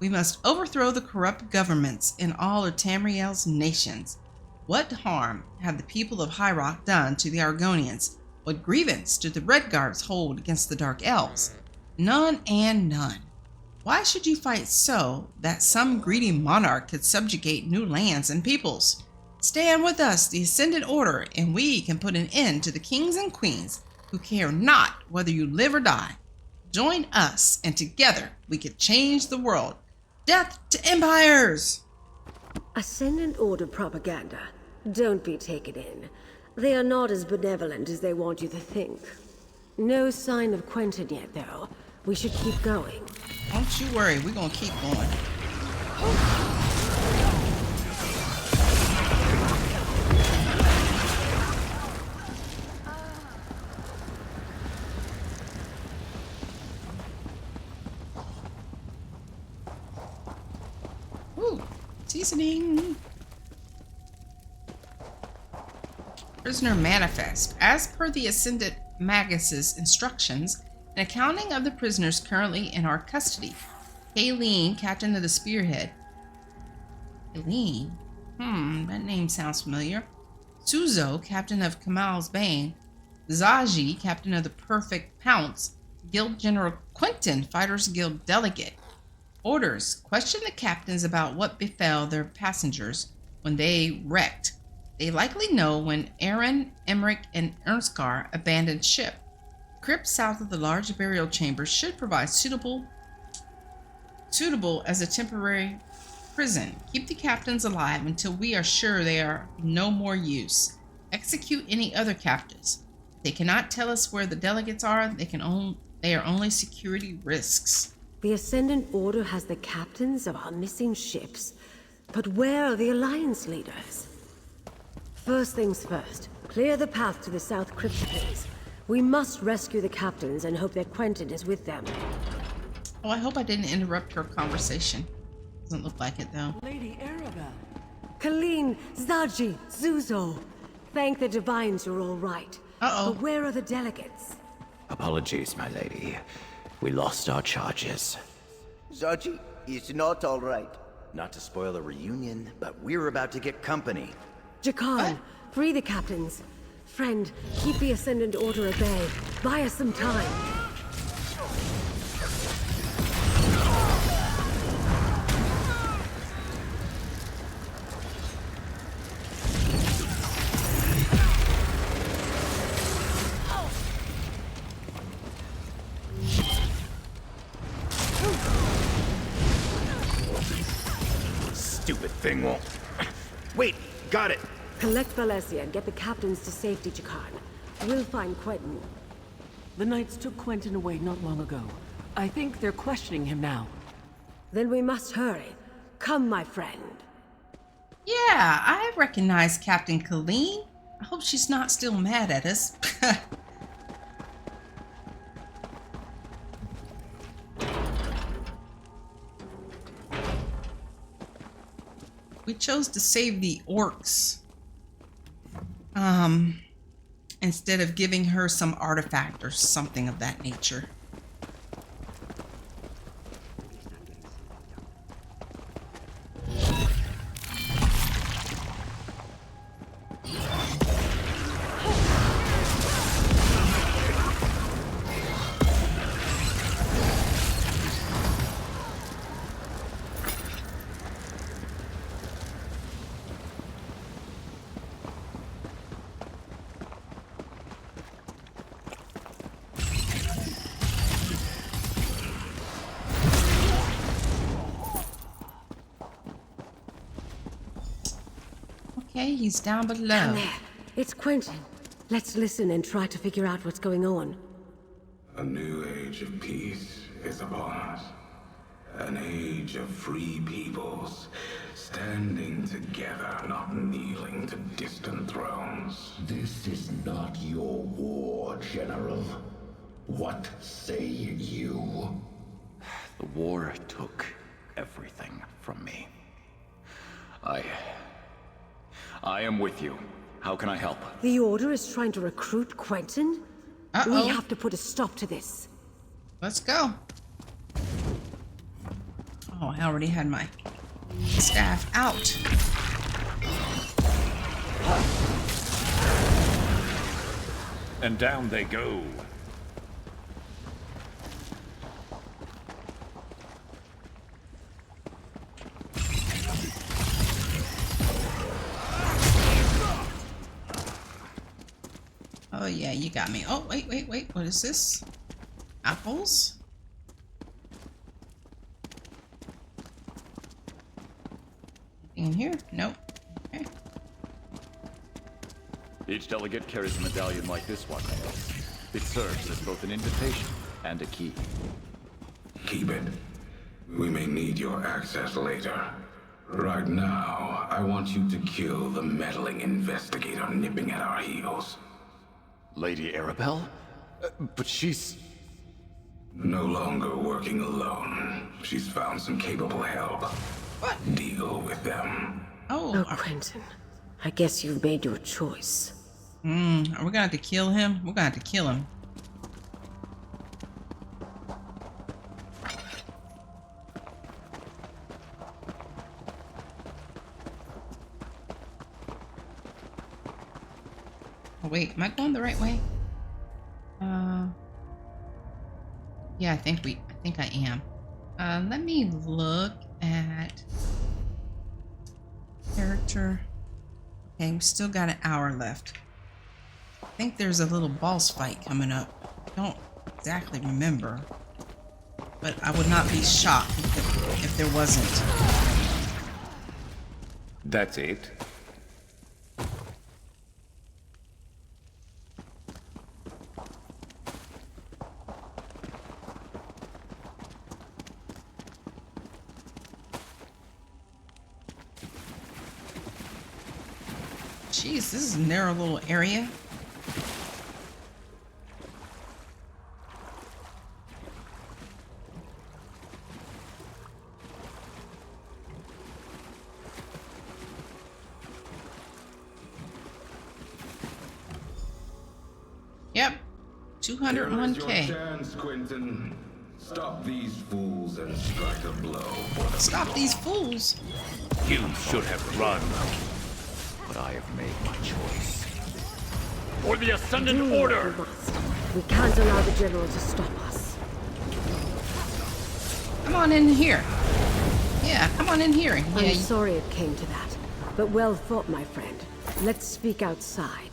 We must overthrow the corrupt governments in all of Tamriel's nations. What harm have the people of High Rock done to the Argonians? What grievance do the Red Guards hold against the Dark Elves? None and none. Why should you fight so that some greedy monarch could subjugate new lands and peoples? Stand with us, the Ascendant Order, and we can put an end to the kings and queens who care not whether you live or die. Join us, and together we can change the world. Death to empires! Ascendant Order propaganda. Don't be taken in. They are not as benevolent as they want you to think. No sign of Quentin yet, though. We should keep going. Don't you worry, we're gonna keep going. Ooh, seasoning. Prisoner manifest. As per the Ascendant Magus's instructions, an accounting of the prisoners currently in our custody. Kayleen, captain of the Spearhead. Kayleen? That name sounds familiar. Suzo, captain of Kamal's Bane. Zaji, captain of the Perfect Pounce. Guild General Quentin, Fighters Guild delegate. Orders: question the captains about what befell their passengers when they wrecked. They likely know when Aaron, Emmerich, and Ernskar abandoned ship. Crypt south of the large burial chamber should provide suitable as a temporary prison. Keep the captains alive until we are sure they are no more use. Execute any other captives. They cannot tell us where the delegates are. They are only security risks. The Ascendant Order has the captains of our missing ships. But where are the Alliance leaders? First things first. Clear the path to the South Crypt, please. We must rescue the captains and hope that Quentin is with them. Oh, I hope I didn't interrupt her conversation. Doesn't look like it, though. Lady Arabelle. Khalin, Zaji, Zuzo. Thank the Divines you're all right. Uh-oh. But where are the delegates? Apologies, my lady. We lost our charges. Zaji is not all right. Not to spoil the reunion, but we're about to get company. Jakan, free the captains. Friend, keep the Ascendant Order at bay. Buy us some time. Stupid thing won't... Wait, got it! Collect Valencia and get the captains to safety, Jakan. We'll find Quentin. The Knights took Quentin away not long ago. I think they're questioning him now. Then we must hurry. Come, my friend. Yeah, I recognize Captain Colleen. I hope she's not still mad at us. We chose to save the orcs. Instead of giving her some artifact or something of that nature. Okay, he's down below. Down there. It's Quentin. Let's listen and try to figure out what's going on. A new age of peace is upon us. An age of free peoples, standing together, not kneeling to distant thrones. This is not your war, General. What say you? The war took everything from me. I am with you. How can I help? The Order is trying to recruit Quentin? Uh-oh. We have to put a stop to this. Let's go. Oh, I already had my staff out. And down they go. yeah, you got me. Oh, wait. What is this? Apples? In here? Nope. Okay. Each delegate carries a medallion like this one. It serves as both an invitation and a key. Keep it. We may need your access later. Right now, I want you to kill the meddling investigator nipping at our heels. Lady Arabelle? But she's... No longer working alone. She's found some capable help. What? Deal with them. Oh, Quentin. I guess you've made your choice. Are we gonna have to kill him? We're gonna have to kill him. Oh, wait, am I going the right way? Yeah, I think I am. Let me look at character. Okay, we still got an hour left. I think there's a little boss fight coming up. Don't exactly remember, but I would not be shocked if there wasn't. That's it. Jeez, this is a narrow little area. Yep, 201K. Here's your chance, Quentin. Stop these fools and strike a blow for the Stop these fools. You should have run. But I have made my choice. For the Ascendant Order! We must. We can't allow the General to stop us. Come on in here. Yeah, come on in here. Yeah, I'm sorry it came to that, but well fought, my friend. Let's speak outside.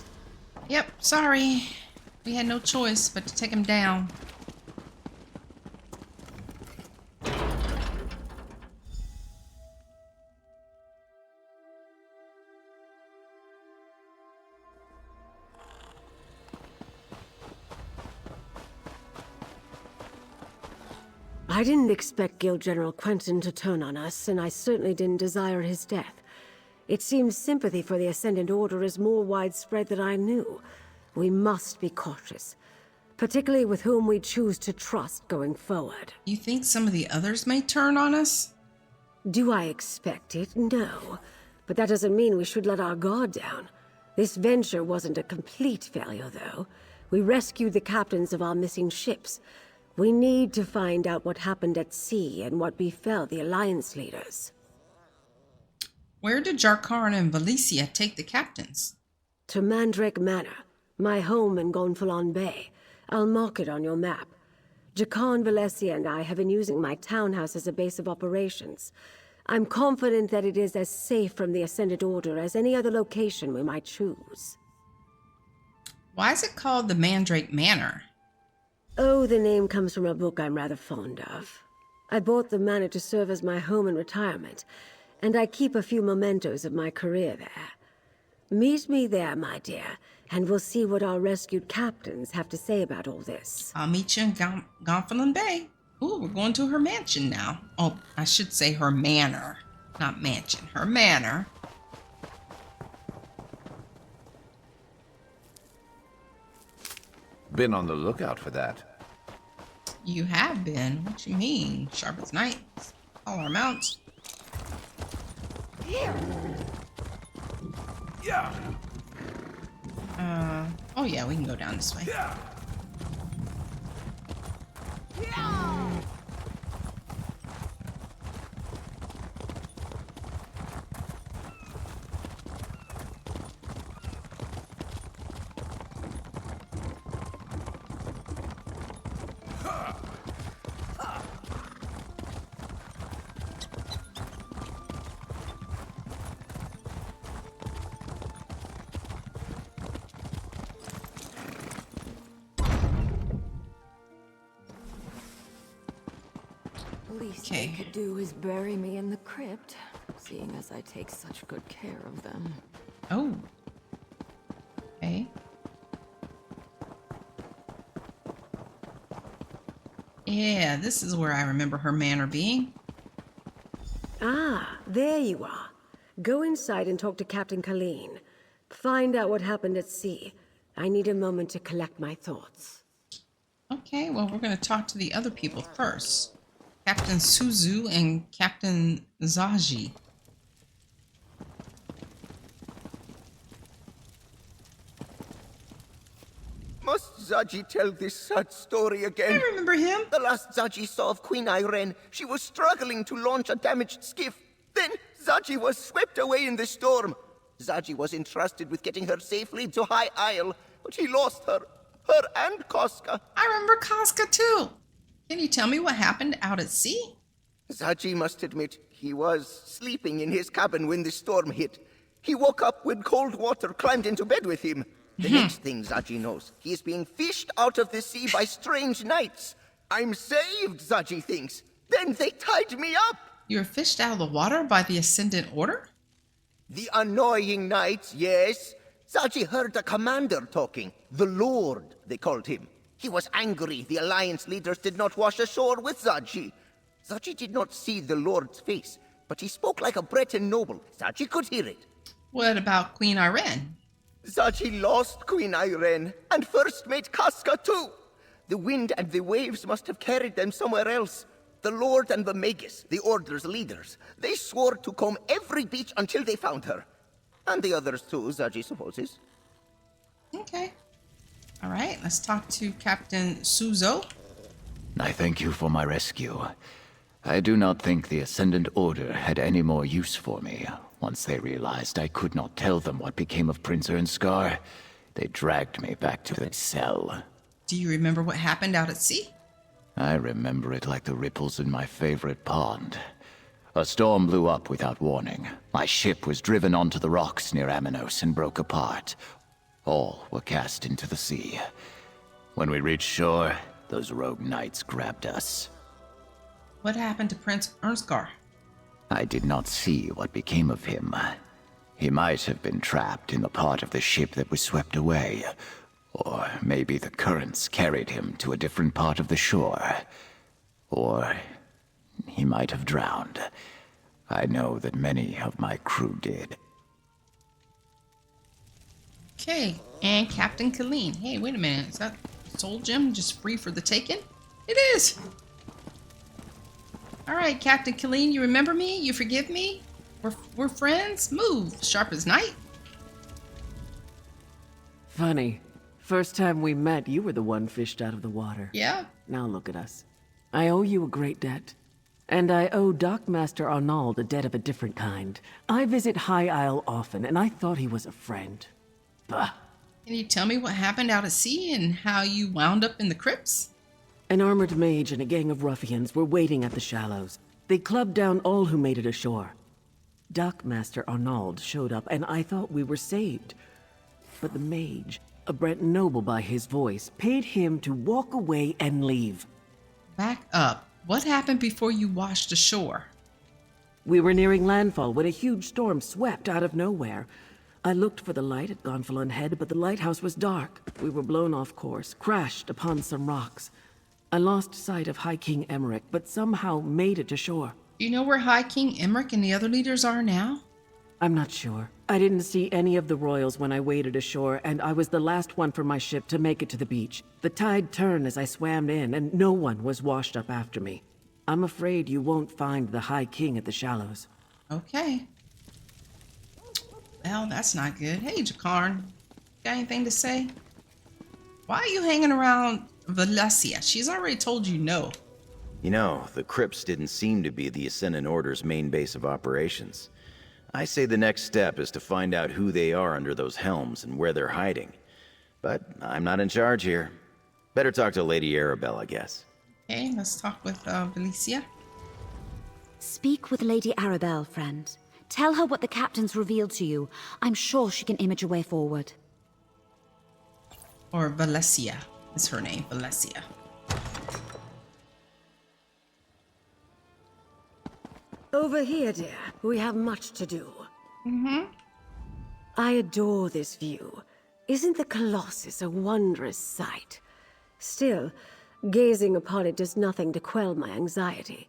Yep, sorry. We had no choice but to take him down. I didn't expect Guild General Quentin to turn on us, and I certainly didn't desire his death. It seems sympathy for the Ascendant Order is more widespread than I knew. We must be cautious, particularly with whom we choose to trust going forward. You think some of the others may turn on us? Do I expect it? No. But that doesn't mean we should let our guard down. This venture wasn't a complete failure, though. We rescued the captains of our missing ships. We need to find out what happened at sea and what befell the Alliance leaders. Where did Jarkarn and Valencia take the captains? To Mandrake Manor, my home in Gonfalon Bay. I'll mark it on your map. Jarkarn, Valencia, and I have been using my townhouse as a base of operations. I'm confident that it is as safe from the Ascended Order as any other location we might choose. Why is it called the Mandrake Manor? Oh, the name comes from a book I'm rather fond of. I bought the manor to serve as my home in retirement, and I keep a few mementos of my career there. Meet me there, my dear, and we'll see what our rescued captains have to say about all this. I'll meet you in Gonfalon Bay. Ooh, we're going to her mansion now. Oh, I should say her manor. Not mansion, her manor. Been on the lookout for that. You have been? What you mean? Sharp as knights. All our mounts. Yeah. Oh yeah, we can go down this way. Yeah. Least Okay. they could do is bury me in the crypt, seeing as I take such good care of them. Oh. Okay. Yeah, this is where I remember her manor being. Ah, there you are. Go inside and talk to Captain Colleen. Find out what happened at sea. I need a moment to collect my thoughts. Okay, well, we're going to talk to the other people first. Captain Suzu and Captain Zaji. Must Zaji tell this sad story again? I remember him. The last Zaji saw of Queen Irene, she was struggling to launch a damaged skiff. Then Zaji was swept away in the storm. Zaji was entrusted with getting her safely to High Isle, but he lost her. Her and Koska. I remember Koska too. Can you tell me what happened out at sea? Zaji must admit he was sleeping in his cabin when the storm hit. He woke up when cold water climbed into bed with him. The next thing Zaji knows, he is being fished out of the sea by strange knights. I'm saved, Zaji thinks. Then they tied me up. You were fished out of the water by the Ascendant Order? The annoying knights, yes. Zaji heard the commander talking. The Lord, they called him. He was angry the Alliance leaders did not wash ashore with Zaji. Zaji did not see the Lord's face, but he spoke like a Breton noble. Zaji could hear it. What about Queen Irene? Zaji lost Queen Irene, and first mate Casca too. The wind and the waves must have carried them somewhere else. The Lord and the Magus, the Order's leaders, they swore to comb every beach until they found her. And the others too, Zaji supposes. Okay. All right, let's talk to Captain Suzo. I thank you for my rescue. I do not think the Ascendant Order had any more use for me. Once they realized I could not tell them what became of Prince Ernscar, they dragged me back to the cell. Do you remember what happened out at sea? I remember it like the ripples in my favorite pond. A storm blew up without warning. My ship was driven onto the rocks near Aminos and broke apart. All were cast into the sea. When we reached shore, those rogue knights grabbed us. What happened to Prince Ernscar? I did not see what became of him. He might have been trapped in the part of the ship that was swept away. Or maybe the currents carried him to a different part of the shore. Or he might have drowned. I know that many of my crew did. Okay, and Captain Colleen. Hey, wait a minute. Is that Soul Gem just free for the taking? It is! All right, Captain Colleen, you remember me? You forgive me? We're friends? Move, sharp as night. Funny. First time we met, you were the one fished out of the water. Yeah? Now look at us. I owe you a great debt. And I owe Dockmaster Arnauld a debt of a different kind. I visit High Isle often, and I thought he was a friend. Bah. Can you tell me what happened out at sea and how you wound up in the crypts? An armored mage and a gang of ruffians were waiting at the shallows. They clubbed down all who made it ashore. Dockmaster Arnauld showed up, and I thought we were saved. But the mage, a Brent noble by his voice, paid him to walk away and leave. Back up. What happened before you washed ashore? We were nearing landfall when a huge storm swept out of nowhere. I looked for the light at Gonfalon Head, but the lighthouse was dark. We were blown off course, crashed upon some rocks. I lost sight of High King Emmerich, but somehow made it to shore. Do you know where High King Emmerich and the other leaders are now? I'm not sure. I didn't see any of the royals when I waded ashore, and I was the last one from my ship to make it to the beach. The tide turned as I swam in, and no one was washed up after me. I'm afraid you won't find the High King at the shallows. Okay. Well, that's not good. Hey, Jakarn. Got anything to say? Why are you hanging around Valencia? She's already told you no. You know, the crypts didn't seem to be the Ascendant Order's main base of operations. I say the next step is to find out who they are under those helms and where they're hiding. But I'm not in charge here. Better talk to Lady Arabelle, I guess. Okay, let's talk with Valencia. Speak with Lady Arabelle, friend. Tell her what the captain's revealed to you. I'm sure she can image a way forward. Or Valencia is her name, Valencia. Over here, dear. We have much to do. Mm-hmm. I adore this view. Isn't the Colossus a wondrous sight? Still, gazing upon it does nothing to quell my anxiety.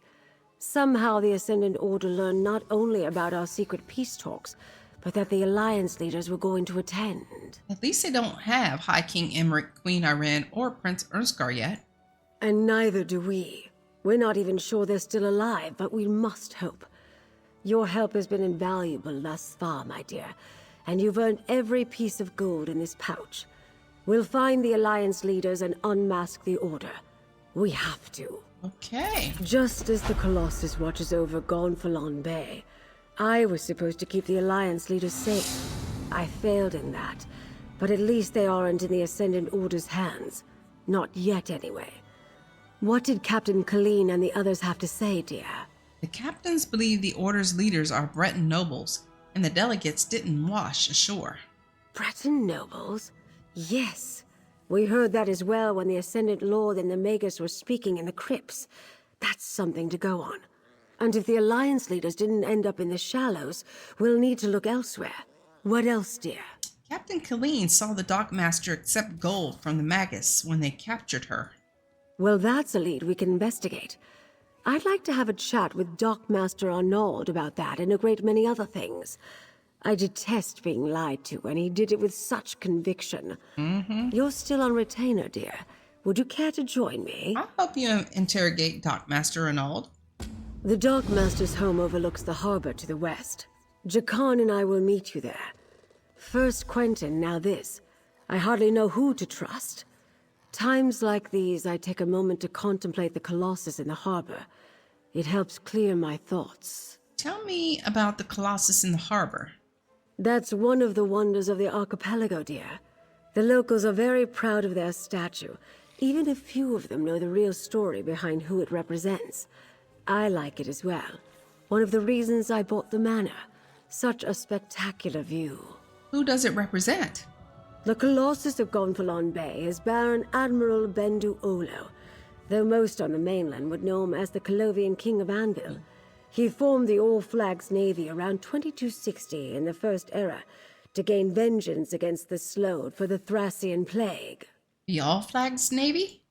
Somehow the Ascendant Order learned not only about our secret peace talks, but that the Alliance leaders were going to attend. At least they don't have High King Emmerich, Queen Iran, or Prince Ernskar yet. And neither do we. We're not even sure they're still alive, but we must hope. Your help has been invaluable thus far, my dear, and you've earned every piece of gold in this pouch. We'll find the Alliance leaders and unmask the Order. We have to. Okay. Just as the Colossus watches over Gonfalon Bay, I was supposed to keep the Alliance leaders safe. I failed in that, but at least they aren't in the Ascendant Order's hands. Not yet, anyway. What did Captain Colleen and the others have to say, dear? The captains believe the Order's leaders are Breton nobles, and the delegates didn't wash ashore. Breton nobles? Yes. We heard that as well when the Ascendant Lord and the Magus were speaking in the crypts. That's something to go on. And if the Alliance leaders didn't end up in the shallows, we'll need to look elsewhere. What else, dear? Captain Colleen saw the Dockmaster accept gold from the Magus when they captured her. Well, that's a lead we can investigate. I'd like to have a chat with Dockmaster Arnaud about that and a great many other things. I detest being lied to, and he did it with such conviction. Mm-hmm. You're still on retainer, dear. Would you care to join me? I'll help you interrogate Dockmaster Arnaud. The Dockmaster's home overlooks the harbor to the west. Jacan and I will meet you there. First Quentin, now this. I hardly know who to trust. Times like these, I take a moment to contemplate the Colossus in the harbor. It helps clear my thoughts. Tell me about the Colossus in the harbor. That's one of the wonders of the archipelago, dear. The locals are very proud of their statue, even if few of them know the real story behind who it represents. I like it as well. One of the reasons I bought the manor. Such a spectacular view. Who does it represent? The Colossus of Gonfalon Bay is Baron Admiral Bendu Olo, though most on the mainland would know him as the Colovian King of Anvil. He formed the All Flags Navy around 2260 in the First Era to gain vengeance against the Slode for the Thracian Plague. The All Flags Navy?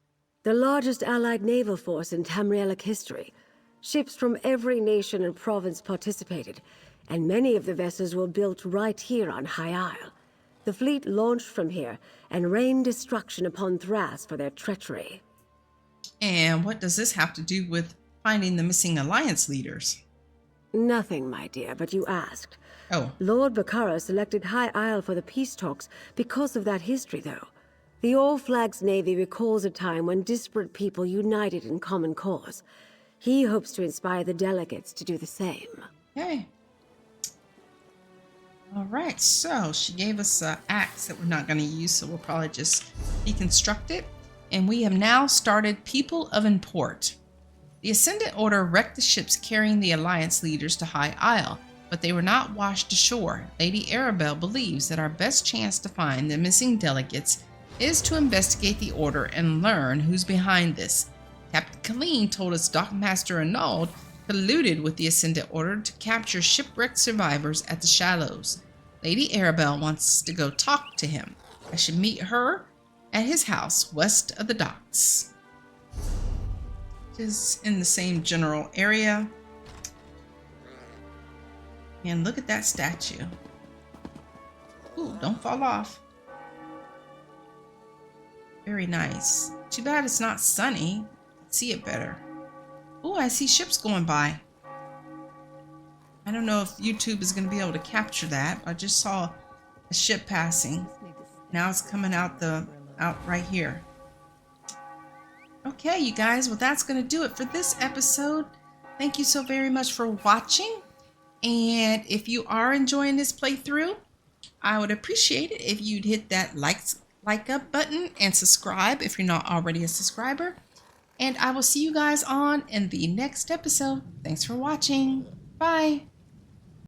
The largest allied naval force in Tamrielic history. Ships from every nation and province participated, and many of the vessels were built right here on High Isle. The fleet launched from here and rained destruction upon Thras for their treachery. And what does this have to do with finding the missing Alliance leaders? Nothing, my dear, but you asked. Oh. Lord Bakara selected High Isle for the peace talks because of that history, though. The All Flags Navy recalls a time when disparate people united in common cause. He hopes to inspire the delegates to do the same. Okay. All right, so she gave us an axe that we're not going to use, so we'll probably just deconstruct it. And we have now started People of Import. The Ascendant Order wrecked the ships carrying the Alliance leaders to High Isle, but they were not washed ashore. Lady Arabelle believes that our best chance to find the missing delegates is to investigate the Order and learn who's behind this. Captain Colleen told us Dockmaster Arnaud colluded with the Ascendant Order to capture shipwrecked survivors at the Shallows. Lady Arabelle wants to go talk to him. I should meet her at his house west of the docks. Just in the same general area. And look at that statue. Ooh, don't fall off. Very nice. Too bad it's not sunny. See it better. Oh, I see ships going by. I don't know if YouTube is going to be able to capture that. I just saw a ship passing. Now it's coming out right here. Okay, you guys. Well, that's going to do it for this episode. Thank you so very much for watching. And if you are enjoying this playthrough, I would appreciate it if you'd hit that like up button and subscribe if you're not already a subscriber. And I will see you guys on in the next episode. Thanks for watching. Bye.